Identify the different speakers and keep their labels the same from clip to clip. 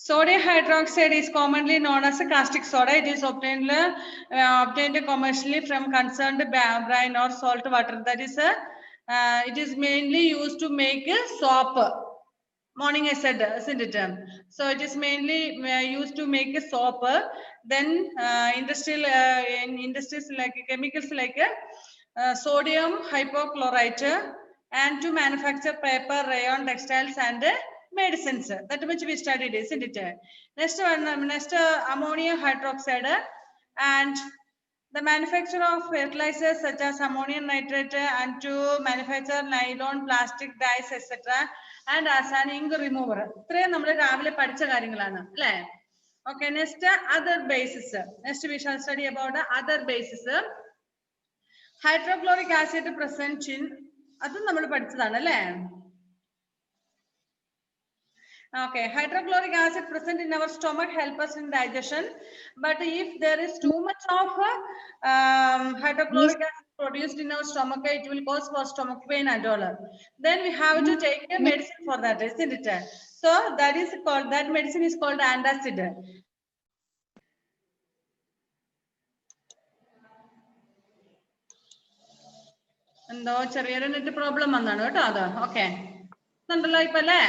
Speaker 1: Sodium hydroxide is commonly known as a caustic soda. It is obtained commercially from concerned brine or salt water. That is, it is mainly used to make soap. Morning I said, isn't it? So it is mainly used to make a soap. Then in industries like chemicals like sodium hypochlorite, and to manufacture paper, rayon, textiles, and medicines. That much we studied, isn't it? Next ammonia hydroxide, and the manufacture of fertilizers such as ammonium nitrate and to manufacture nylon, plastic dyes, etc. and as an ink remover. ഇത്രയും നമ്മൾ രാവിലെ പഠിച്ച കാര്യങ്ങളാണ് അല്ലേ? Okay, next other bases. Next we shall study about the other bases. Hydrochloric acid present in അതും നമ്മൾ പഠിച്ചതാണ് അല്ലേ? Okay, hydrochloric acid present in our stomach help us in digestion, but if there is too much of hydrochloric acid produced in our stomach, it will cause for stomach pain and all. Then we have to take a medicine for that, isn't it? So that medicine is called antacid. എന്തോ ചെറിയൊരു net problem വന്നാണ് കേട്ടോ അത്. Okay ഉണ്ടല്ലോ ഇപ്പൊ അല്ലേ?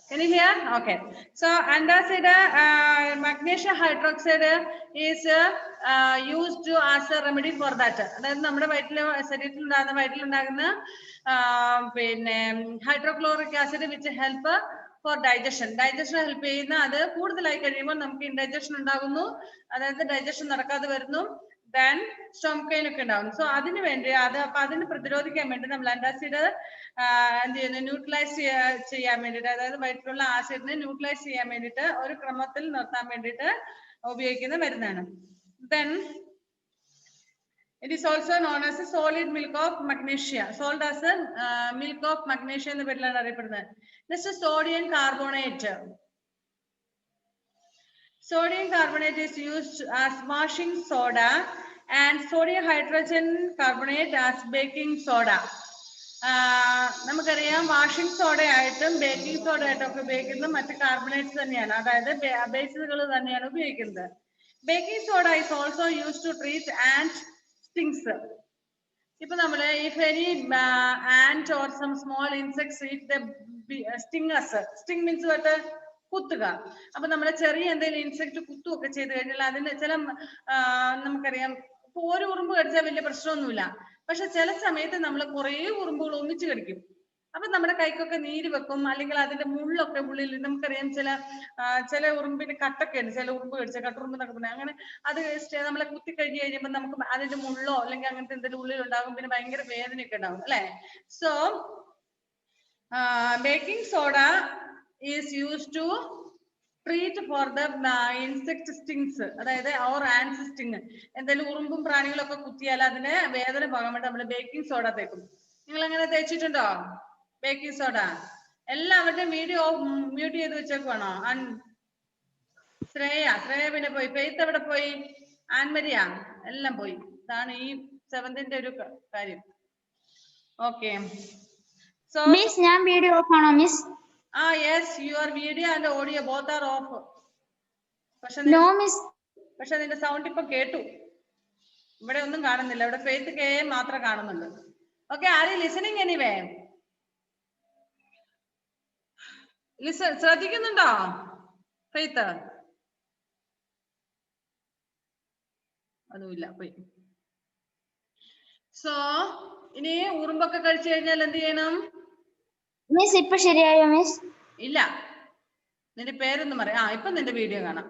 Speaker 1: Can you hear? Okay. So antacid, magnesium hydroxide is used as a remedy for that. അതായത് നമ്മുടെ വയറ്റിലുണ്ടാകുന്ന പിന്നെ hydrochloric acid which help four digestion help ചെയ്യുന്ന അത് കൂടുതലായി കഴിയുമ്പോൾ നമുക്ക് ഇൻഡൈജഷൻ ഉണ്ടാകുന്നു, അതായത് ഡൈജഷൻ നടക്കാതെ വരുന്നു, then stomach pain ഒക്കെ ഉണ്ടാകും. സോ അതിന് വേണ്ടി അതിന് പ്രതിരോധിക്കാൻ വേണ്ടി നമ്മൾ ആന്റാസിഡ് എന്ത് ചെയ്യുന്നു, ന്യൂട്രലൈസ് ചെയ്യാൻ വേണ്ടിയിട്ട്, അതായത് വയറ്റിലുള്ള ആസിഡിനെ ന്യൂട്രലൈസ് ചെയ്യാൻ വേണ്ടിയിട്ട് ഒരു ക്രമത്തിൽ നിർത്താൻ വേണ്ടിയിട്ട് ഉപയോഗിക്കുന്ന മരുന്നാണ്. Then it is also known as a solid milk of magnesia. Salt as a milk of magnesia എന്ന് പേരിലാണ് അറിയപ്പെടുന്നത്. Next, sodium carbonate. Sodium carbonate is used as washing soda and sodium hydrogen carbonate as baking soda. നമുക്കറിയാം washing soda ആയിട്ടും baking soda ആയിട്ടും ഒക്കെ ഉപയോഗിക്കുന്നത് മറ്റ് carbonates തന്നെയാണ്, അതായത് ബേസുകൾ തന്നെയാണ് ഉപയോഗിക്കുന്നത്. Baking soda is also use to treat ant stings. ഇപ്പൊ നമ്മള് if any ant or some small insects if they sting us, sting means what? കുത്തുക. അപ്പൊ നമ്മളെ ചെറിയ എന്തെങ്കിലും ഇൻസെക്ട് കുത്തുകയൊക്കെ ചെയ്ത് കഴിഞ്ഞാൽ അതിന് ചില നമുക്കറിയാം ഇപ്പൊ ഒരു ഉറുമ്പ് കടിച്ചാൽ വലിയ പ്രശ്നമൊന്നുമില്ല, പക്ഷെ ചില സമയത്ത് നമ്മൾ കുറേ ഉറുമ്പുകൾ ഒന്നിച്ച് കടിക്കും. അപ്പൊ നമ്മുടെ കൈക്കൊക്കെ നീര് വെക്കും, അല്ലെങ്കിൽ അതിന്റെ മുള്ളൊക്കെ ഉള്ളിൽ നമുക്കറിയാം ചില ഉറുമ്പിന് കട്ടൊക്കെ ഉണ്ട്, ചില ഉറുമ്പ് കടിച്ച കട്ടുറുമ്പ് എന്നൊക്കെ പറഞ്ഞാൽ അങ്ങനെ അത് നമ്മളെ കുത്തി കഴിഞ്ഞ് കഴിയുമ്പോൾ നമുക്ക് അതിന്റെ മുള്ളോ അല്ലെങ്കിൽ അങ്ങനത്തെ എന്തെങ്കിലും ഉള്ളിൽ ഉണ്ടാകും, പിന്നെ ഭയങ്കര വേദനയൊക്കെ ഉണ്ടാകും അല്ലെ? So baking soda is used to treat for the insect stings, അതായത് or ant sting. എന്തെങ്കിലും ഉറുമ്പും പ്രാണികളൊക്കെ കുത്തിയാൽ അതിന് വേദന പോകാൻ വേണ്ടി നമ്മൾ ബേക്കിംഗ് സോഡ തേക്കും. നിങ്ങൾ അങ്ങനെ തേച്ചിട്ടുണ്ടോ ബേക്കിംഗ് സോഡ? എല്ലാവരുടെയും വീഡിയോ മ്യൂട്ട് ചെയ്ത് വെച്ചേക്കുവാണോ? ശ്രേയ പിന്നെ പോയി, ഫെയ്ത്ത് എവിടെ പോയി? ആൻമരിയ എല്ലാം പോയി. ഇതാണ് ഈ 7th ഒരു കാര്യം. ഓക്കെ, സോ
Speaker 2: മിസ് ഞാൻ വീഡിയോ ഓഫ് ആണോ miss?
Speaker 1: Yes, your video and audio both are off.
Speaker 2: No miss.
Speaker 1: പക്ഷെ നിന്റെ സൗണ്ട് ഇപ്പൊ കേട്ടു, ഇവിടെ ഒന്നും കാണുന്നില്ല, ഇവിടെ ഫെയ്ത്ത് കെ മാത്രം കാണുന്നുണ്ട്. Okay, are you listening anyway? ശ്രദ്ധിക്കുന്നുണ്ടോ ഫെയ്ത്ത്? അതുമില്ല, പോയി. സോ ഇനി ഉറുമ്പൊക്കെ കഴിച്ചു കഴിഞ്ഞാൽ എന്ത് ചെയ്യണം
Speaker 2: മിസ്? ഇപ്പൊ ശരിയായോ മിസ്?
Speaker 1: ഇല്ല, നിന്റെ പേരൊന്നും പറയാം. ഇപ്പൊ നിന്റെ വീഡിയോ കാണാം.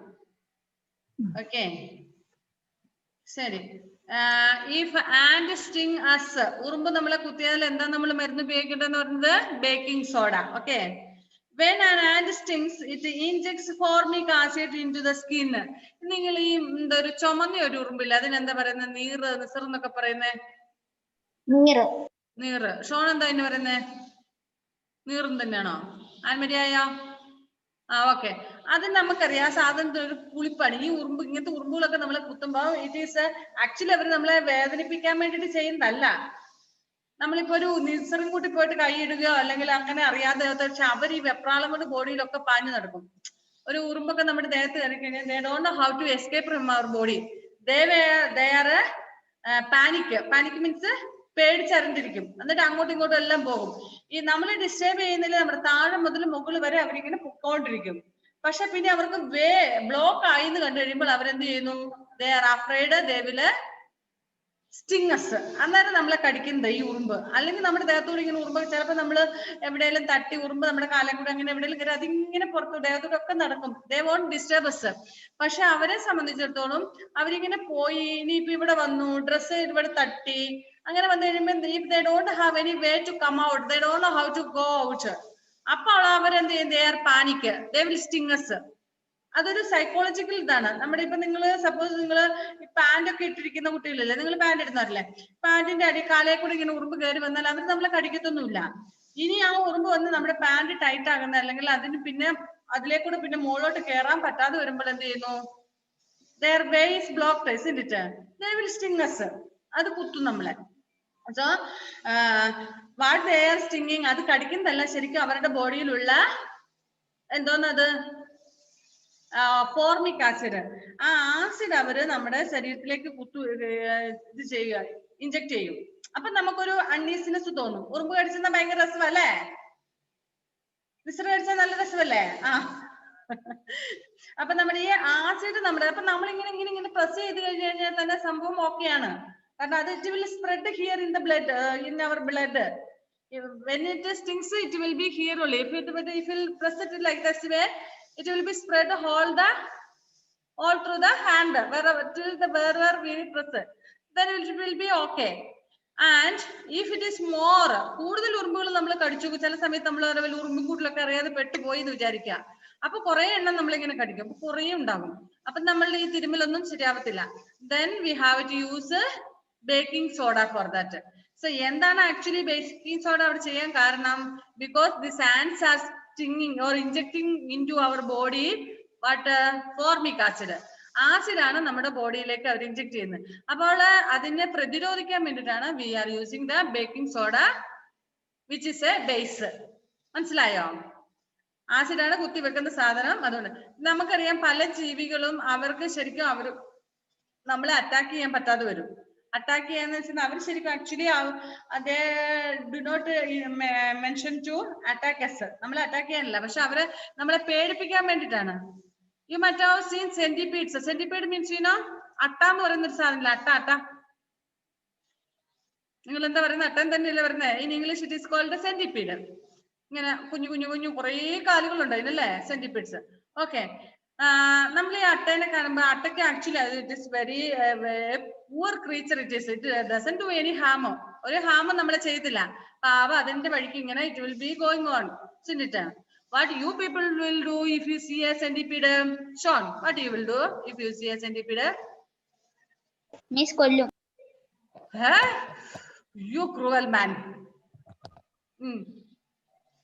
Speaker 1: ഓക്കെ, ശരി. ഇഫ് ആൻഡ് സ്റ്റിങ് അസ്, ഉറുമ്പ് നമ്മളെ കുത്തിയാൽ എന്താ നമ്മൾ മരുന്ന് ഉപയോഗിക്കേണ്ടതെന്ന് പറയുന്നത് baking soda. Okay, when an ant stings it injects formic acid into the skin. നിങ്ങൾ ഈ ഒരു ചുമന്ന ഒരു ഉറുമ്പില്ല, അതിനെന്താ പറയുന്നത്? നിസർ എന്നൊക്കെ പറയുന്നേ. നീറ്. ഷോൺ എന്താ അതിന് പറയുന്നേ? നീറും തന്നെയാണോ? ആൻമരിയായ? ഓക്കെ, അത് നമുക്കറിയാം. സാധനത്തിന് ഒരു പുളിപ്പാണ്. ഈ ഉറുമ്പ്, ഇങ്ങനത്തെ ഉറുമ്പുകളൊക്കെ നമ്മളെ കുത്തുമ്പോ ഇറ്റ് ഈസ് ആക്ച്വലി അവർ നമ്മളെ വേദനിപ്പിക്കാൻ വേണ്ടിട്ട് ചെയ്യുന്നതല്ല. നമ്മളിപ്പോ ഒരു നിസറും കൂട്ടി പോയിട്ട് കൈ ഇടുകയോ അല്ലെങ്കിൽ അങ്ങനെ അറിയാതെ, പക്ഷെ അവർ ഈ വെപ്രാളം കൊണ്ട് ബോഡിയിലൊക്കെ പാഞ്ഞു നടക്കും. ഒരു ഉറുമ്പൊക്കെ നമ്മുടെ ദേഹത്ത് കയറി കഴിഞ്ഞാൽ they don't know how to escape from our body. They are panic means പേടിച്ചറിഞ്ഞിരിക്കും. എന്നിട്ട് അങ്ങോട്ടും ഇങ്ങോട്ടും എല്ലാം പോകും. ഈ നമ്മളെ ഡിസ്റ്റർബ് ചെയ്യുന്നില്ല, നമ്മുടെ താഴെ മുതൽ മുകളിൽ വരെ അവരിങ്ങനെ പൊക്കോണ്ടിരിക്കും. പക്ഷെ പിന്നെ അവർക്ക് ബ്ലോക്ക് ആയി എന്ന് കണ്ടു കഴിയുമ്പോൾ അവരെന്ത് ചെയ്യുന്നു? they are afraid they will sting us. അന്നേരം നമ്മളെ കടിക്കുന്നത് ഈ ഉറുമ്പ്. അല്ലെങ്കിൽ നമ്മുടെ ദേഹത്തോട് ഇങ്ങനെ ഉറുമ്പ് ചിലപ്പോൾ നമ്മൾ എവിടെയെങ്കിലും തട്ടി ഉറുമ്പ് നമ്മുടെ കാലം കൂടെ അങ്ങനെ എവിടെയെങ്കിലും കയറി അതിങ്ങനെ പുറത്തു ദേഹത്തോടെ ഒക്കെ നടക്കും. they won't disturb us. പക്ഷെ അവരെ സംബന്ധിച്ചിടത്തോളം അവരിങ്ങനെ പോയി ഇനിയിപ്പോ ഇവിടെ വന്നു ഡ്രസ്സ് ഇവിടെ തട്ടി അങ്ങനെ വന്നു കഴിയുമ്പോൾ if they don't have any way to come out, they don't know how to go out, അപ്പോൾ അവരെന്ത് ചെയ്യും? they are panic, they will sting us. അതൊരു സൈക്കോളജിക്കൽ ഇതാണ്. നമ്മുടെ ഇപ്പൊ നിങ്ങൾ സപ്പോസ് നിങ്ങൾ പാന്റ് ഒക്കെ ഇട്ടിരിക്കുന്ന കുട്ടികളില്ലേ, നിങ്ങൾ പാന്റ് ഇടുന്നവരല്ലേ, പാന്റിന്റെ അടി കാലയെ കൂടെ ഇങ്ങനെ ഉറുമ്പ് കയറി വന്നാൽ അവർ നമ്മളെ കടിക്കത്തൊന്നുമില്ല. ഇനി ആ ഉറുമ്പ് വന്ന് നമ്മുടെ പാന്റ് ടൈറ്റ് ആകുന്ന അല്ലെങ്കിൽ അതിന് പിന്നെ അതിലേക്കൂടെ പിന്നെ മുകളിലോട്ട് കയറാൻ പറ്റാതെ വരുമ്പോൾ എന്ത് ചെയ്യുന്നു? their way is blocked, isn't it? they will sting us. അത് കുത്തും നമ്മളെ. So what they are stinging, അത് കടിക്കുന്നതല്ല, ശരിക്കും അവരുടെ ബോഡിയിലുള്ള എന്തോന്നത് ഫോർമിക് ആസിഡ്. ആ ആസിഡ് അവര് നമ്മുടെ ശരീരത്തിലേക്ക് ഇത് ചെയ്യുക, ഇഞ്ചക്ട് ചെയ്യും. അപ്പൊ നമുക്കൊരു അൺഈസിനെസ് തോന്നും. ഉറുമ്പ് കടിച്ചെന്നാ ഭയങ്കര രസമല്ലേ? വിസിറ് കടിച്ചാൽ നല്ല രസമല്ലേ? അപ്പൊ നമ്മുടെ ഈ ആസിഡ് അപ്പൊ നമ്മളിങ്ങനെ ഇങ്ങനെ പ്രസ് ചെയ്ത് കഴിഞ്ഞു കഴിഞ്ഞാൽ തന്നെ സംഭവം ഓക്കെയാണ്. കാരണം അത് it will spread here in the blood, in our blood. When it stings, it will be here only. If you press it like this way, it will be spread all through the hand, wherever we press it, then it will be okay. And if it is more, കൂടുതൽ ഉറുമ്പുകൾ നമ്മൾ കടിച്ചു, ചില സമയത്ത് നമ്മൾ ഉറുമ്പും കൂട്ടിലൊക്കെ അറിയാതെ പെട്ടുപോയി എന്ന് വിചാരിക്കുക. അപ്പൊ കുറെ എണ്ണം നമ്മളിങ്ങനെ കടിക്കും, അപ്പൊ കുറേ ഉണ്ടാകും. അപ്പൊ നമ്മളുടെ ഈ തിരുമ്മലൊന്നും ശരിയാവത്തില്ല. then we have to use baking soda for that. So എന്താണ് ആക്ച്വലി ബേക്കിംഗ് സോഡ അവിടെ ചെയ്യാൻ കാരണം? because these ants are stinging or injecting into our body what formic acid. ആസിഡാണ് നമ്മുടെ ബോഡിയിലേക്ക് അവർ ഇഞ്ചെക്ട് ചെയ്യുന്നത്. അപ്പോൾ അതിനെ പ്രതിരോധിക്കാൻ വേണ്ടിയിട്ടാണ് we are using the baking soda which is a base. മനസ്സിലായോ? ആസിഡാണ് കുത്തിവെക്കുന്ന സാധനം. അതുകൊണ്ട് നമുക്കറിയാം പല ജീവികളും അവർക്ക് ശരിക്കും നമ്മളെ അറ്റാക്ക് ചെയ്യാൻ പറ്റാതെ വരും. അറ്റാക്ക് ചെയ്യാന്ന് വെച്ചാൽ അവർ ശരിക്കും actually they do not mention to attack us. നമ്മളെ അറ്റാക്ക് ചെയ്യാനില്ല, പക്ഷെ അവരെ നമ്മളെ പേടിപ്പിക്കാൻ വേണ്ടിയിട്ടാണ്. You might have seen centipedes. Centipede means you know അട്ട എന്ന് പറയുന്ന ഒരു സാധനമില്ല, അട്ട. നിങ്ങൾ എന്താ പറയുന്നത്? അട്ടൻ തന്നെയല്ലേ പറയുന്നത്? In English it is called centipede. ഇങ്ങനെ കുഞ്ഞു കുറേ കാലുകളുണ്ട് അതിനല്ലേ സെന്റിപീഡ്സ്. ഓക്കെ, നമ്മൾ ഈ അട്ടേനെ കാണുമ്പോൾ അട്ടയ്ക്ക് actually it is very poor creature. It doesn't do any harm. ഒരു ഹാമും നമ്മളെ ചെയ്തില്ല. പാവ അതിന്റെ വഴിക്ക് ഇങ്ങനെ it will be going on. സിൻഡിറ്റ്, what you people will do if you see a centipede? Sean, what you will do if you see a centipede?
Speaker 2: Miss കൊല്ലും.
Speaker 1: You cruel man.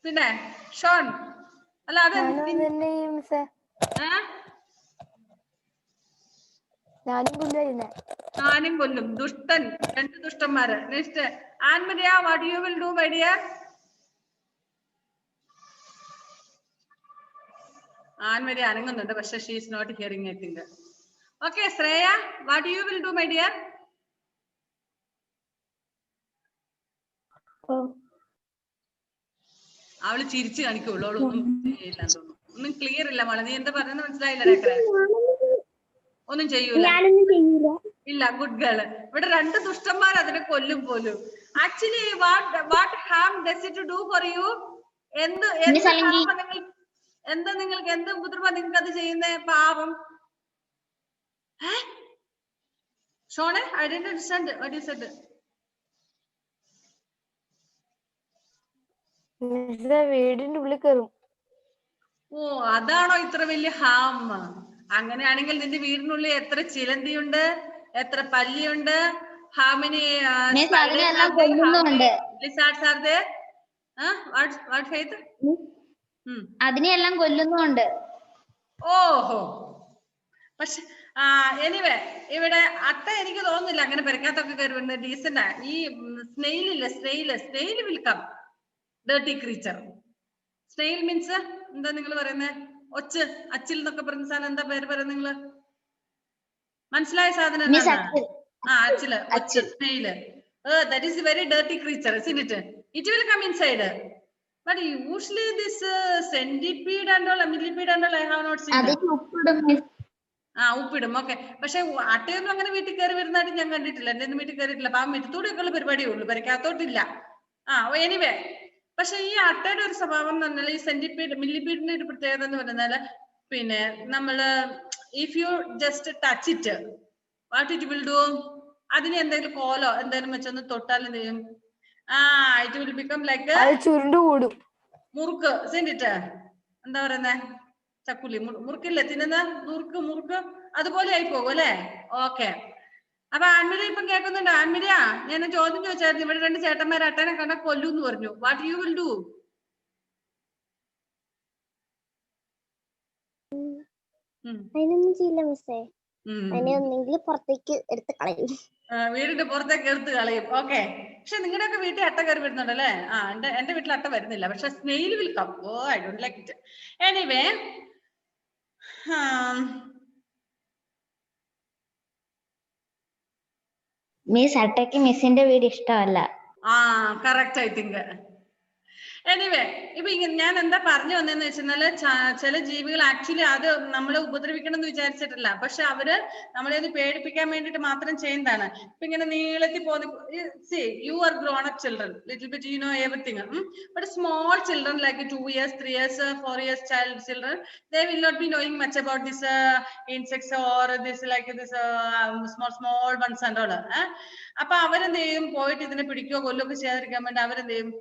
Speaker 1: പിന്നെ ഷോൺ അല്ല അത് ഞാനും കൊല്ലും. ദുഷ്ടൻ, രണ്ട് ദുഷ്ടന്മാര്. Next Annmaria, what you will do my dear? Annmaria അനങ്ങുന്നുണ്ട്, പക്ഷെ she is not hearing I think. Okay Shreya, what you will do my dear? അവള് ചിരിച്ചു കാണിക്കുള്ളൂ, അവളൊന്നും ചെയ്യില്ല തോന്നുന്നു. ഒന്നും ക്ലിയർ ഇല്ല മോളെ, നീ എന്താ പറയുന്നത് മനസ്സിലായില്ല. ഒന്നും ചെയ്യൂല. ഇല്ല, ഗുഡ് ഗേൾ. ഇവിടെ രണ്ട് ദുഷ്ടന്മാർ അതിനെ കൊല്ലും പോലും. Actually what harm does it do for you? എന്താ നിങ്ങൾക്ക് എന്ത് ഉപദ്രവം നിങ്ങൾക്ക് അത് ചെയ്യുന്നേ? പാവം. ഷോണെ, I didn't understand what you said.
Speaker 3: വീടിന്റെ ഉള്ളിൽ കയറും.
Speaker 1: ഓ, അതാണോ ഇത്ര വലിയ ഹാം? അങ്ങനെയാണെങ്കിൽ നിന്റെ വീടിനുള്ളിൽ എത്ര ചിലന്തിയുണ്ട്, എത്ര പല്ലിയുണ്ട്? How many spiders are there? How many lizards are there? What Faith?
Speaker 2: അതിനെല്ലാം കൊല്ലുന്നുണ്ട്.
Speaker 1: ഓഹോ, പക്ഷെ എനിവേ ഇവിടെ അട്ട എനിക്ക് തോന്നുന്നില്ല അങ്ങനെ പെരക്കാത്തൊക്കെ കയറി വരുന്നത്. ഡീസന്റ്. ഈ snail will come. Dirty creature. Snail means എന്താ നിങ്ങൾ പറയുന്നത്? ഒച്ച് അച്ചിൽ എന്നൊക്കെ പറഞ്ഞ സാധനം എന്താ പേര് പറയുന്നത് നിങ്ങള്? മനസ്സിലായ സാധനം
Speaker 2: Miss
Speaker 1: എന്താണ്?
Speaker 2: Achil.
Speaker 1: Achil, ഒച്ച്, snail. That is a very dirty creature, isn't it? It will come inside. But usually this centipede and all, millipede and all, I have not seen.
Speaker 2: അതിന് ഉപ്പിടും മിസ്.
Speaker 1: ഉപ്പിടും. ഓക്കെ. പക്ഷെ അട്ടയൊന്നും അങ്ങനെ വീട്ടിൽ കയറി വരുന്നതായിട്ട് ഞാൻ കണ്ടിട്ടില്ല. എന്റെ ഒന്നും വീട്ടിൽ കയറിയിട്ടില്ല. അപ്പൊ ആ മിറ്റത്തൂടെയൊക്കെ ഉള്ള പരിപാടിയേ ഉള്ളൂ, പെരക്കകത്തോട്ടില്ല. എനിവേ, പക്ഷെ ഈ അട്ടയുടെ ഒരു സ്വഭാവം എന്ന് പറഞ്ഞാൽ, ഈ സെന്റിപ്പീഡ് മില്ലിപ്പീഡിന്റെ ഒരു പ്രത്യേകത എന്ന് പറഞ്ഞാല്, പിന്നെ നമ്മള് if you just touch it, what it will do, അതിന് എന്തെങ്കിലും കോലോ എന്തെങ്കിലും വെച്ചൊന്ന് തൊട്ടാൽ എന്ത് ചെയ്യും? ഇറ്റ് വിൽ ബിക്കം ലൈക്ക്
Speaker 3: ചുരുണ്ടു കൂടും.
Speaker 1: മുറുക്ക്. സെന്റിറ്റ് എന്താ പറയുന്നേ? ചക്കുലി മുറുക്കില്ലേ തിന്നുന്ന മുറുക്ക് അതുപോലെ ആയി പോകും അല്ലെ? ഓക്കെ. അപ്പൊ ആൻമിര ഇപ്പം കേൾക്കുന്നുണ്ടോ? ആൻമിര, ഞാൻ ചോദ്യം ചോദിച്ചായിരുന്നു. ഇവിടെ 2 ചേട്ടന്മാർ അട്ടനെ കണ്ട കൊല്ലു എന്ന് പറഞ്ഞു. What you will do?
Speaker 4: അതിനൊന്നും ചെയ്യില്ല മിസ്സേ. അതിനെ ഒന്നെങ്കിൽ പുറത്തേക്ക് എടുത്ത് കളയും.
Speaker 1: വീടിന്റെ പുറത്തേക്ക് എടുത്ത് കളയും. ഓക്കെ. പക്ഷെ നിങ്ങളുടെയൊക്കെ വീട്ടിൽ അട്ട കയറി വരുന്നുണ്ടല്ലേ? എന്റെ വീട്ടിൽ അട്ട വരുന്നില്ല. പക്ഷെ snail will come. I don't like it. Anyway,
Speaker 2: miss അട്ടയ്ക്ക് മിസ്സിന്റെ വീട് ഇഷ്ടമല്ല.
Speaker 1: Correct I think. എനിവേ, ഇപ്പൊ ഞാൻ എന്താ പറഞ്ഞു വന്നതെന്ന് വെച്ചാല്, ചില ജീവികൾ ആക്ച്വലി അത് നമ്മളെ ഉപദ്രവിക്കണം എന്ന് വിചാരിച്ചിട്ടില്ല. പക്ഷെ അവര് നമ്മളെ ഒന്ന് പേടിപ്പിക്കാൻ വേണ്ടിട്ട് മാത്രം ചെയ്യുന്നതാണ്. ഇപ്പൊ ഇങ്ങനെ നീളത്തിൽ പോകുന്ന, you are grown up children, little bit you know everything. But small children like 2 years, 3 years, 4 years children, they will not be knowing much about this insects or this like this small ones and all. അപ്പൊ അവരെന്ത് ചെയ്യും? പോയിട്ട് ഇതിനെ പിടിക്കുകയോ കൊല്ലുകയോ ചെയ്യാതിരിക്കാൻ വേണ്ടി അവരെന്ത് ചെയ്യും?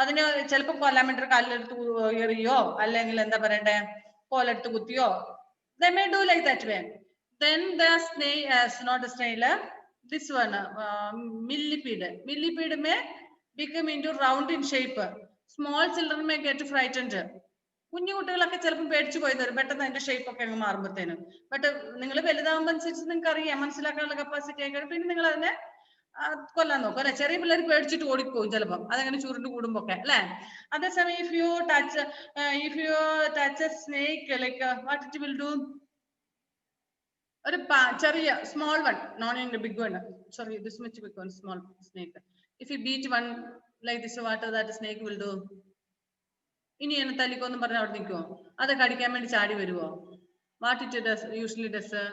Speaker 1: അതിന് ചിലപ്പോ കൊല്ലാൻ വേണ്ടി കല്ലെടുത്ത് എറിയോ, അല്ലെങ്കിൽ എന്താ പറയണ്ടേ, കോലെടുത്ത് കുത്തിയോ. They may do like that way. Then the snail, not a snail, this one, millipede may become into round in shape. Small children may get frightened. കുഞ്ഞു കുട്ടികളൊക്കെ ചിലപ്പോൾ പേടിച്ചു പോയി തരും പെട്ടെന്ന് അതിന്റെ ഷേപ്പ് ഒക്കെ അങ്ങ് മാറുമ്പോഴത്തേനും. ബട്ട് നിങ്ങൾ വലുതാകുമ്പോൾ അനുസരിച്ച് നിങ്ങൾക്ക് അറിയാം, മനസ്സിലാക്കാനുള്ള കപ്പാസിറ്റി ഒക്കെ, പിന്നെ നിങ്ങൾ അതിനെ കൊല്ലാൻ നോക്കും അല്ലെ? ചെറിയ പിള്ളേർ പേടിച്ചിട്ട് ഓടിപ്പോകും ചിലപ്പം, അതങ്ങനെ ചുരുണ്ട് കൂടുമ്പോ ഒക്കെ അല്ലെ? അതേസമയം if you touch a snake, like what it will do, ഒരു ചെറിയ small one, none in big one, sorry this much big one, small snake, if you beat one like this, what that snake will do? ഇനി എന്നെ തല്ലിക്കോന്നും പറഞ്ഞ അവിടെ നിൽക്കുവോ? അത് കടിക്കാൻ വേണ്ടി ചാടി വരുവോ? What it does usually does?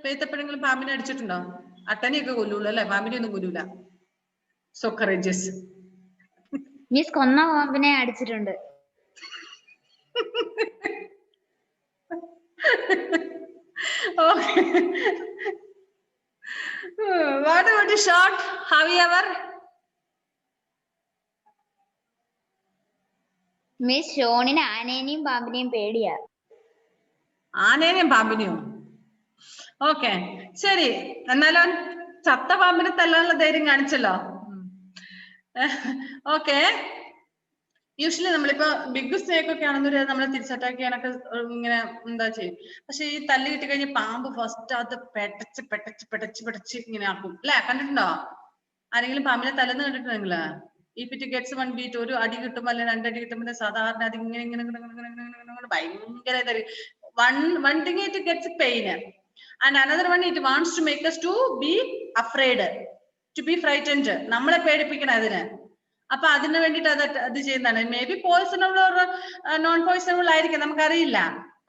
Speaker 1: പെയ്ത്തപ്പോഴെങ്കിലും പാമ്പിനെ അടിച്ചിട്ടുണ്ടോ? അട്ടനെയൊക്കെ കൊല്ലൂല അല്ലെ, പാമ്പിനെ ഒന്നും കൊല്ലൂല. So courageous.
Speaker 2: മിസ് കൊന്ന പാമ്പിനെ അടിച്ചിട്ടുണ്ട്.
Speaker 1: Okay. What about the shot? Have you ever?
Speaker 2: Miss ഷോണിന് ആനേനെയും പാമ്പിനെയും പേടിയാ.
Speaker 1: ആനേനെയും പാമ്പിനെയോ? ഓക്കെ, ശരി. എന്നാലും ചത്ത പാമ്പിനെ തല്ലാനുള്ള ധൈര്യം കാണിച്ചല്ലോ. ഓക്കെ. യൂഷ്വലി നമ്മളിപ്പോ ബിഗ് സ്നേക്ക് ഒക്കെ ആണെന്നൊരു നമ്മളെ തിരിച്ചറ്റാക്ക് ചെയ്യാനൊക്കെ ഇങ്ങനെ എന്താ ചെയ്യും. പക്ഷെ ഈ തല്ല് കിട്ടി കഴിഞ്ഞ പാമ്പ് ഫസ്റ്റ് അത് പെടച്ച് ഇങ്ങനെ ആക്കും അല്ലെ? കണ്ടിട്ടുണ്ടോ? ആരെങ്കിലും പാമ്പിനെ തല്ലെന്ന് കണ്ടിട്ടുണ്ടോ നിങ്ങള്? ഇഫ് ഇറ്റ് ഗെറ്റ്സ് 1 beat, ഒരു അടി കിട്ടുമ്പോ അല്ലെങ്കിൽ 2 അടി കിട്ടുമ്പോ സാധാരണ അത് ഇങ്ങനെ ഭയങ്കര one thing it gets pain, and another one it wants to make us to be afraid, to be frightened, നമ്മളെ പേടിപ്പിക്കണം അതിന്. അപ്പൊ അതിന് വേണ്ടിട്ട് അത് ചെയ്യുന്നതാണ്. മേ ബി പോയിസണബിൾ ഓർ നോൺ പോയിസണബിൾ ആയിരിക്കും, നമുക്കറിയില്ല.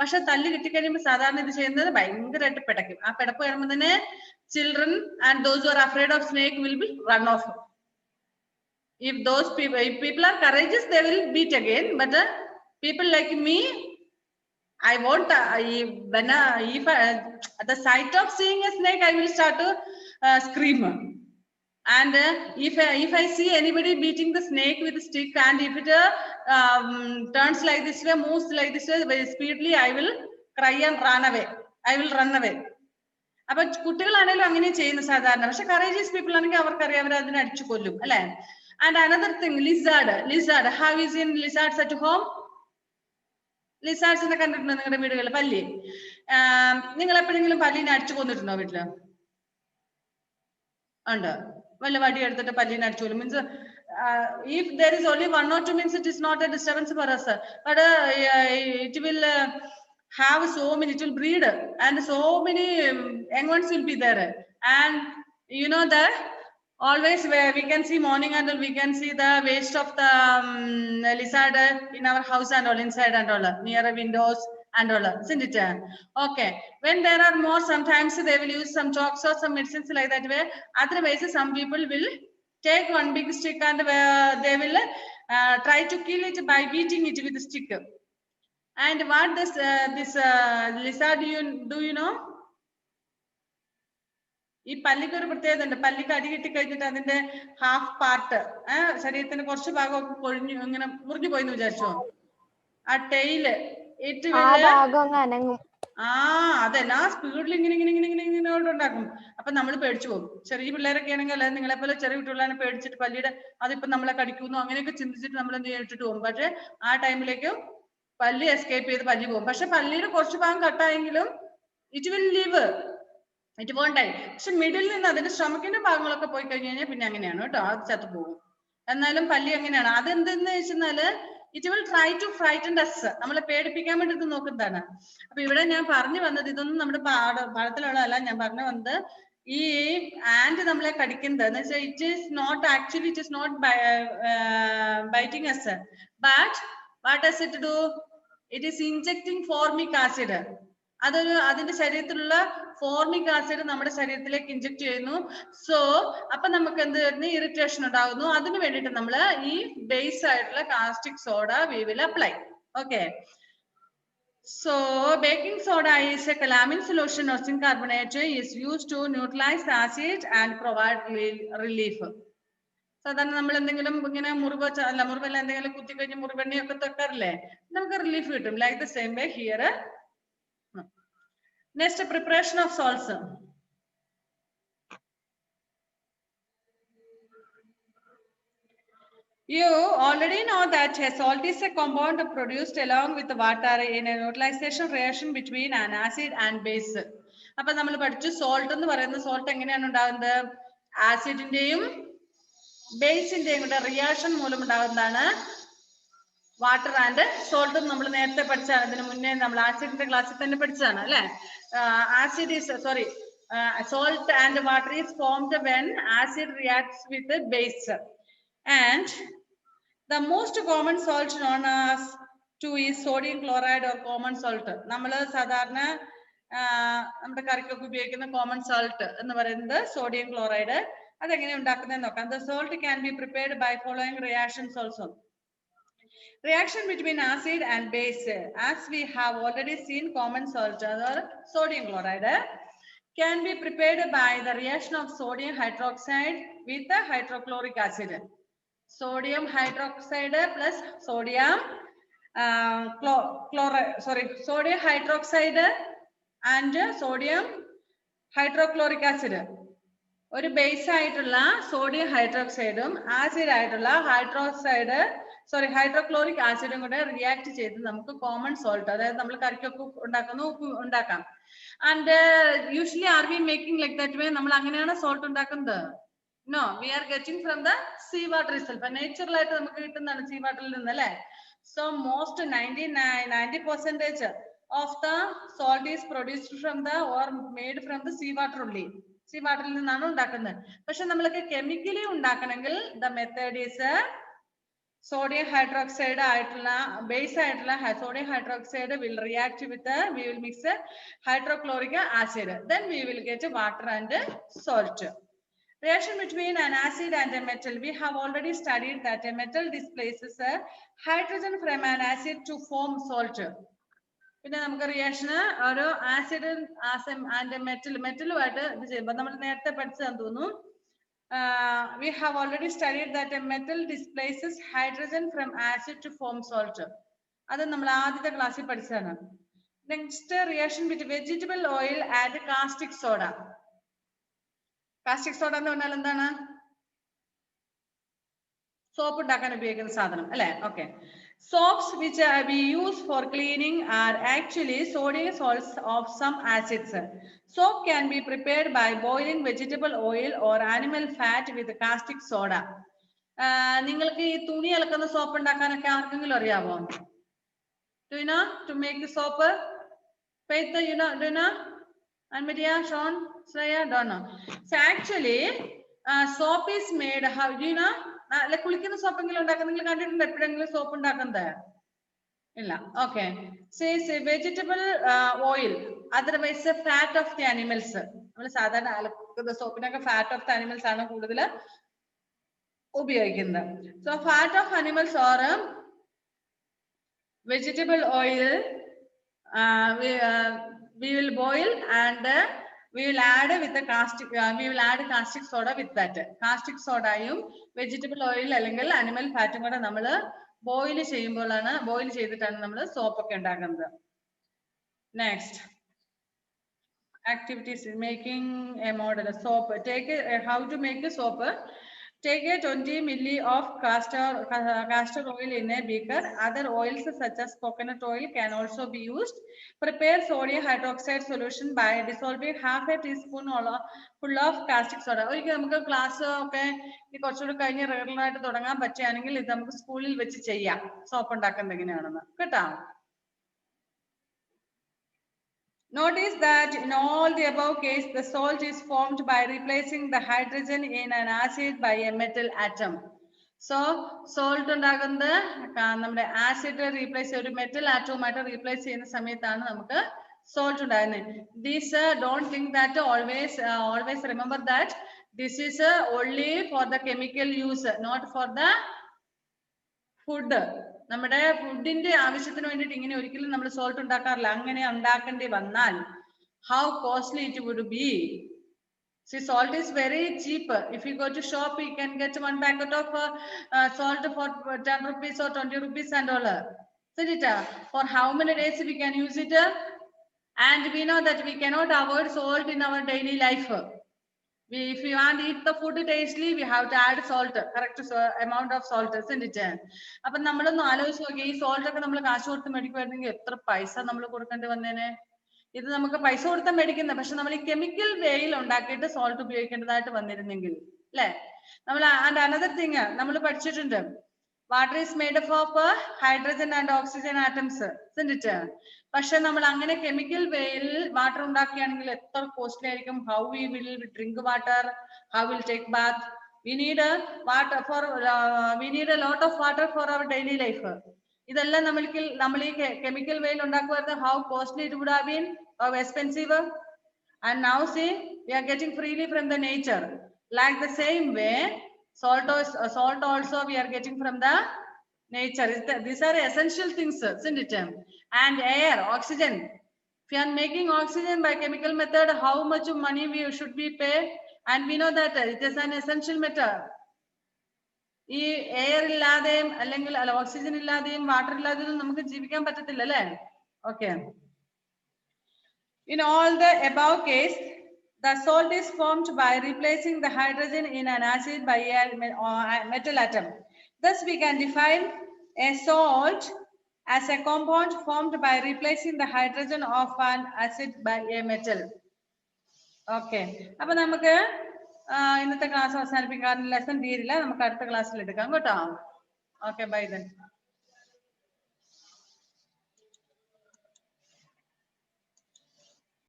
Speaker 1: പക്ഷെ തല്ല് കിട്ടിക്കഴിയുമ്പോൾ സാധാരണ ഇത് ചെയ്യുന്നത് ഭയങ്കരമായിട്ട് പിടയ്ക്കും. ആ പിടപ്പ് വരുമ്പോൾ തന്നെ children and those who are afraid of snake will be run off. If people are courageous, they will beat again. But people like me, I won't. If at the sight of seeing a snake, I will start to scream. And if I see anybody beating the snake with a stick, and if it turns like this way, moves like this way very speedily, I will cry and run away. I will run away. അപ്പൊ കുട്ടികളാണെങ്കിലും അങ്ങനെ ചെയ്യുന്ന സാധാരണ. പക്ഷെ courageous people ആണെങ്കിൽ അവർക്കറിയാം, അവർ അതിനെ അടിച്ചു കൊല്ലും അല്ലെ? And another thing, lizard. How is in lizards at home? Lizards നെ കണ്ടിട്ടുണ്ടോ നിങ്ങളുടെ വീടുകളിൽ? പല്ലി. നിങ്ങൾ എപ്പോഴെങ്കിലും പല്ലിനെ അടിച്ചു കൊന്നിട്ടുണ്ടോ വീട്ടില്? ഉണ്ട്. വല്ല വടി എടുത്തിട്ട് പല്ലിനെ അടിച്ചു കൊല്ലും. Means if there is only 1 or 2 means it is not a disturbance for us, but it will have so many, it will breed and so many young ones will be there. And you know that always where we can see morning and we can see the waste of the lizard in our house and all, inside and all, near windows and all, isn't it? Okay, when there are more, sometimes they will use some chalks or some medicines like that way. Otherwise some people will take one big stick and they will try to kill it by beating it with a stick. And what this lizard do you know? ഈ പല്ലിക്ക് ഒരു പ്രത്യേകത ഉണ്ട്. പല്ലിക്ക് അടി കിട്ടി കഴിഞ്ഞിട്ട് അതിന്റെ half part ശരീരത്തിന്റെ കുറച്ച് ഭാഗമൊക്കെ കൊഴിഞ്ഞു ഇങ്ങനെ മുറിഞ്ഞു പോയി എന്ന് വിചാരിച്ചോ, ആ ടെയില് ഇറ്റ് അതെല്ലാ സ്പീഡിൽ ഇങ്ങനെ ഇങ്ങനെ ഇങ്ങനെ ഇങ്ങനെ ഇങ്ങനെ ഉണ്ടാക്കും. അപ്പൊ നമ്മൾ പേടിച്ചു പോകും. ചെറിയ പിള്ളേരൊക്കെ ആണെങ്കിൽ അല്ലാതെ നിങ്ങളെ പോലെ ചെറിയ കുട്ടികളാണ് പേടിച്ചിട്ട് പല്ലിയുടെ അതിപ്പോ നമ്മളെ കടിക്കുന്നു അങ്ങനെയൊക്കെ ചിന്തിച്ചിട്ട് നമ്മൾ എന്ത് ചെയ്തിട്ട് പോകും. പക്ഷെ ആ ടൈമിലേക്ക് പല്ലി എസ്കേപ്പ് ചെയ്ത് പല്ലി പോകും. പക്ഷെ പല്ലിയുടെ കുറച്ച് ഭാഗം കട്ടായെങ്കിലും it will leave, it won't die. പക്ഷെ മിഡിൽ നിന്ന് അതിന്റെ സ്റ്റൊമക്കിന്റെ ഭാഗങ്ങളൊക്കെ പോയി കഴിഞ്ഞു കഴിഞ്ഞാൽ പിന്നെ അങ്ങനെയാണ് കേട്ടോ, അത് ചത്തു പോകും. എന്നാലും പല്ലി അങ്ങനെയാണ്. അതെന്തെന്ന് വെച്ചാല് it will try to frighten us, നമ്മളെ പേടിപ്പിക്കാൻ വേണ്ടിട്ട് നോക്കുന്നതാണ്. അപ്പൊ ഇവിടെ ഞാൻ പറഞ്ഞു വന്നത് ഇതൊന്നും നമ്മുടെ പാഠത്തിലുള്ളതല്ല. ഞാൻ പറഞ്ഞു വന്നത് ഈ ആൻഡ് നമ്മളെ കടിക്കുന്നത് എന്ന് വെച്ചാൽ it is not actually it is not biting us, but what does it do? It is injecting formic acid. അതൊരു അതിന്റെ ശരീരത്തിലുള്ള ഫോർമിക് ആസിഡ് നമ്മുടെ ശരീരത്തിലേക്ക് ഇൻജെക്ട് ചെയ്യുന്നു. സോ അപ്പൊ നമുക്ക് എന്ത് വരുന്നു? ഇറിറ്റേഷൻ ഉണ്ടാകുന്നു. അതിന് വേണ്ടിയിട്ട് നമ്മൾ ഈ ബേസ് ആയിട്ടുള്ള caustic soda we will apply. Okay, so baking soda is a calamine solution or zinc carbonate is used to neutralize the acid and provide relief. സാധാരണ നമ്മൾ എന്തെങ്കിലും ഇങ്ങനെ മുറിവല്ല എന്തെങ്കിലും കുത്തി കഴിഞ്ഞ് മുറിവെണ്ണയൊക്കെ തൊക്കാറില്ലേ, നമുക്ക് റിലീഫ് കിട്ടും. Like the same way here. Next, preparation of salts. You already know that a salt is a compound produced along with water in a neutralization reaction between an acid and base. അപ്പൊ നമ്മൾ പഠിച്ചു salt എന്ന് പറയുന്ന salt എങ്ങനെയാണ് ഉണ്ടാകുന്നത്? ആസിഡിന്റെയും ബേസിന്റെയും കൂടെ reaction മൂലം ഉണ്ടാകുന്നതാണ് വാട്ടർ ആൻഡ് സോൾട്ട്. നമ്മൾ നേരത്തെ പഠിച്ചാണ്, ഇതിന് മുന്നേ നമ്മൾ ആസിഡിന്റെ ക്ലാസ്സിൽ തന്നെ പഠിച്ചതാണ് അല്ലെ. Acid is salt and water is formed when acid reacts with the base. And the most common salt known as to is sodium chloride or common salt. നമ്മൾ സാധാരണ നമ്മുടെ കറിക്കൊക്കെ ഉപയോഗിക്കുന്ന കോമൺ സോൾട്ട് എന്ന് പറയുന്നത് സോഡിയം ക്ലോറൈഡ്. അതെങ്ങനെ ഉണ്ടാക്കുന്നതെന്ന് നോക്കാം. The salt can be prepared by following reactions also. Reaction between acid and base, as we have already seen, common salt or sodium chloride can be prepared by the reaction of sodium hydroxide with the hydrochloric acid. Sodium hydroxide plus sodium sodium hydroxide and sodium hydrochloric acid. ഒരു base ആയിട്ടുള്ള sodium ഹൈഡ്രോക്സൈഡും acid ആയിട്ടുള്ള hydrochloric ആസിഡും കൂടെ react ചെയ്ത് നമുക്ക് common salt, അതായത് നമ്മൾ കറിക്കൊക്കെ ഉണ്ടാക്കുന്ന ഉപ്പ് ഉണ്ടാക്കാം. And usually are we making like that way? നമ്മൾ അങ്ങനെയാണ് സോൾട്ട് ഉണ്ടാക്കുന്നത്? No, we are getting from the sea water itself. Natural ആയിട്ട് നമുക്ക് കിട്ടുന്നതാണ് സീ വാട്ടറിൽ നിന്ന് അല്ലെ. So most 90% of the salt is produced from the or made from the sea water only. Sea വാട്ടറിൽ നിന്നാണ് ഉണ്ടാക്കുന്നത്. പക്ഷെ നമ്മൾക്ക് കെമിക്കലി ഉണ്ടാക്കണമെങ്കിൽ the method is sodium hydroxide ആയിട്ടുള്ള ബേസ് ആയിട്ടുള്ള sodium hydroxide will react with we will mix hydrochloric acid, then we will get water and salt. Reaction between an acid and a metal, we have already studied that a metal displaces hydrogen from an acid to form salt. പിന്നെ നമുക്ക് റിയാക്ഷന് ഒരു acid and മെറ്റലുമായിട്ട് ഇത് ചെയ്യുമ്പോൾ നമ്മൾ നേരത്തെ പഠിച്ചതെന്ന് തോന്നുന്നു. We have already studied that a metal displaces hydrogen from acid to form salt. അത് നമ്മൾ ആദ്യത്തെ ക്ലാസ്സിൽ പഠിച്ചതാണ്. Next reaction with vegetable oil and caustic soda. Caustic soda എന്ന് പറഞ്ഞാൽ എന്താണ്? സോപ്പ് ഉണ്ടാക്കാൻ ഉപയോഗിക്കുന്ന സാധനം അല്ലെ. Okay, soaps which we use for cleaning are actually sodium salts of some acids. Soap can be prepared by boiling vegetable oil or animal fat with caustic soda. നിങ്ങൾക്ക് ഈ തുണി അലക്കുന്ന സോപ്പ് ഉണ്ടാക്കാനൊക്കെ ആർക്കെങ്കിലും അറിയാമോ? Do you know to make the soap? Faith, do you know? And Maria, Sean, Sreya, don't know. So actually, soap is made. How do you know? Like kulikina soap engil undakan ningal kandittunde eppozhengilum soap undakkannathu illa. Okay. Says vegetable oil, otherwise fat of the animals. നമ്മൾ സാധാരണ അലക്കുന്ന സോപ്പിനൊക്കെ fat of the animals ആണ് കൂടുതൽ ഉപയോഗിക്കുന്നത്. So fat of animals or vegetable oil we will boil and we will add with the caustic we will add caustic soda with that. Caustic soda യും vegetable oil അല്ലെങ്കിൽ animal fat ഉം കൂടെ നമ്മൾ boil ചെയ്യുമ്പോഴാണ് boil ചെയ്തിട്ടാണ് നമ്മൾ soap ഒക്കെ ഉണ്ടാക്കുന്നത്. Next activities making a model soap. Take how to make a soap. Take a 20 milli of castor oil in a beaker. Other oils such as coconut oil can also be used. Prepare sodium hydroxide solution by dissolving half a teaspoon full of caustic soda. ഒരിക്കൽ നമുക്ക് class ഒക്കെ കുറച്ചുകൂടി കഴിഞ്ഞ് regular ആയിട്ട് തുടങ്ങാൻ പറ്റുകയാണെങ്കിൽ ഇത് നമുക്ക് സ്കൂളിൽ വെച്ച് ചെയ്യാം സോപ്പ് ഉണ്ടാക്കുന്നത് എങ്ങനെയാണെന്ന് കേട്ടോ. Notice that in all the above case, the salt is formed by replacing the hydrogen in an acid by a metal atom. So, salt ഉണ്ടാകുന്നത് നമ്മുടെ ആസിഡ് റീപ്ലേസ് ഒരു മെറ്റൽ ആറ്റവുമായിട്ട് റീപ്ലേസ് ചെയ്യുന്ന സമയത്താണ് നമുക്ക് salt ഉണ്ടാകുന്നത്. This don't think that always remember that this is only for the chemical use, not for the food. നമ്മുടെ ഫുഡിന്റെ ആവശ്യത്തിന് വേണ്ടിയിട്ട് ഇങ്ങനെ ഒരിക്കലും നമ്മൾ സോൾട്ട് ഉണ്ടാക്കാറില്ല. അങ്ങനെ ഉണ്ടാക്കേണ്ടി വന്നാൽ how costly it would be. See, salt is very cheap. If you go to shop, you can get one packet of salt for 10 rupees or 20 rupees and all. Isn't it? For how many days we can use it? And we know that we cannot avoid salt in our daily life. If you want to eat the food tastily, we have to add salt, correct amount of salt, isn't it? അപ്പം നമ്മളൊന്ന് ആലോചിച്ച് നോക്കി ഈ salt ഒക്കെ നമ്മൾ കാശ് കൊടുത്ത് മേടിക്കുമായിരുന്നെങ്കിൽ എത്ര പൈസ നമ്മൾ കൊടുക്കേണ്ടി വന്നേനെ. ഇത് നമുക്ക് പൈസ കൊടുത്താൽ മേടിക്കുന്നത്, പക്ഷെ നമ്മൾ ഈ കെമിക്കൽ വേയിൽ ഉണ്ടാക്കിയിട്ട് സോൾട്ട് ഉപയോഗിക്കേണ്ടതായിട്ട് വന്നിരുന്നെങ്കിൽ അല്ലെ. നമ്മൾ ആൻഡ് അനദർ തിങ് നമ്മൾ പഠിച്ചിട്ടുണ്ട്, water is made up of hydrogen and oxygen atoms, isn't it? പക്ഷെ നമ്മൾ അങ്ങനെ കെമിക്കൽ വേയിൽ വാട്ടർ ഉണ്ടാക്കുകയാണെങ്കിൽ എത്ര കോസ്റ്റ്ലി ആയിരിക്കും. How we will drink water, how will take Baat. We need a lot of water for our daily life. ഇതെല്ലാം നമ്മൾ ഈ കെമിക്കൽ വേയിൽ ഉണ്ടാക്കുമായിരുന്നു. How costly it would have been, how expensive. And now see, we are getting freely from the nature. Like the same way, salt also we are getting from the nature. These are essential things, isn't it? And air, oxygen. If you are making oxygen by chemical method, how much money we should be pay? And we know that it is an essential matter. ഈ air ഇല്ലാതെയും അല്ലെങ്കിൽ oxygen ഇല്ലാതെയും water ഇല്ലാതെയും നമുക്ക് ജീവിക്കാൻ പറ്റത്തില്ല അല്ലേ. Okay. In all the above case, the salt is formed by replacing the hydrogen in an acid by a metal atom. Thus, we can define a salt as a compound formed by replacing the hydrogen of an acid by a metal. Okay. അപ്പോൾ നമുക്ക് ഇന്നത്തെ class അവസാനിപ്പിക്കാൻ lesson തീരില്ല, നമുക്ക് അടുത്ത ക്ലാസ്സിൽ എടുക്കാം കേട്ടോ. Okay, bye then.